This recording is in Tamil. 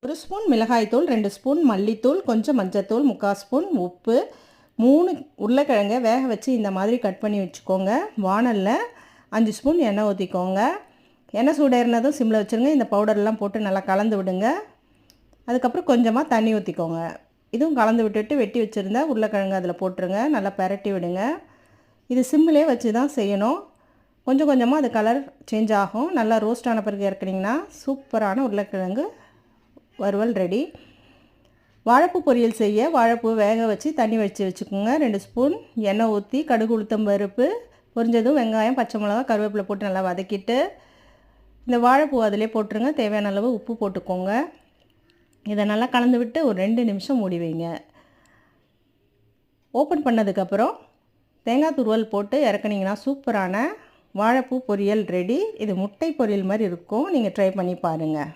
1 ஸ்பூன் மிளகாய்த்தூள், 2 ஸ்பூன் மல்லித்தூள், கொஞ்சம் மஞ்சத்தூள், 3/4 ஸ்பூன் உப்பு, 3 உருளைக்கிழங்க வேக வச்சு இந்த மாதிரி கட் பண்ணி வச்சுக்கோங்க. வாணலில் 5 ஸ்பூன் எண்ணெய் ஊற்றிக்கோங்க. எண்ணெய் சூடேறினதும் சிம்மில் வச்சுருங்க. இந்த பவுடர்லாம் போட்டு நல்லா கலந்து விடுங்க. அதுக்கப்புறம் கொஞ்சமாக தண்ணி ஊற்றிக்கோங்க. இதுவும் கலந்து விட்டுட்டு வெட்டி வச்சுருந்தா உருளைக்கிழங்கு அதில் போட்டுருங்க. நல்லா பெரட்டி விடுங்க. இது சிம்மிலே வச்சு தான் செய்யணும். கொஞ்சம் கொஞ்சமாக அது கலர் சேஞ்ச் ஆகும். நல்லா ரோஸ்ட் ஆன பிறகு இறக்குனிங்கன்னா சூப்பரான உருளைக்கிழங்கு வறுவல் ரெடி. வாழைப்பூ பொரியல் செய்ய வாழைப்பூ வேக வச்சு தண்ணி வச்சுக்கோங்க. 2 ஸ்பூன் எண்ணெய் ஊற்றி கடுகு உளுத்தம் பருப்பு பொரிஞ்சதும் வெங்காயம், பச்சை மிளகா, கருவேப்பிலை போட்டு நல்லா வதக்கிட்டு இந்த வாழைப்பூ அதிலே போட்டுருங்க. தேவையான அளவு உப்பு போட்டுக்கோங்க. இதை நல்லா கலந்து விட்டு ஒரு 2 நிமிஷம் மூடி வைங்க. ஓப்பன் பண்ணதுக்கப்புறம் தேங்காய் துருவல் போட்டு இறக்குனிங்கன்னா சூப்பரான வாழைப்பூ பொரியல் ரெடி. இது முட்டை பொரியல் மாதிரி இருக்கும். நீங்கள் ட்ரை பண்ணி பாருங்கள்.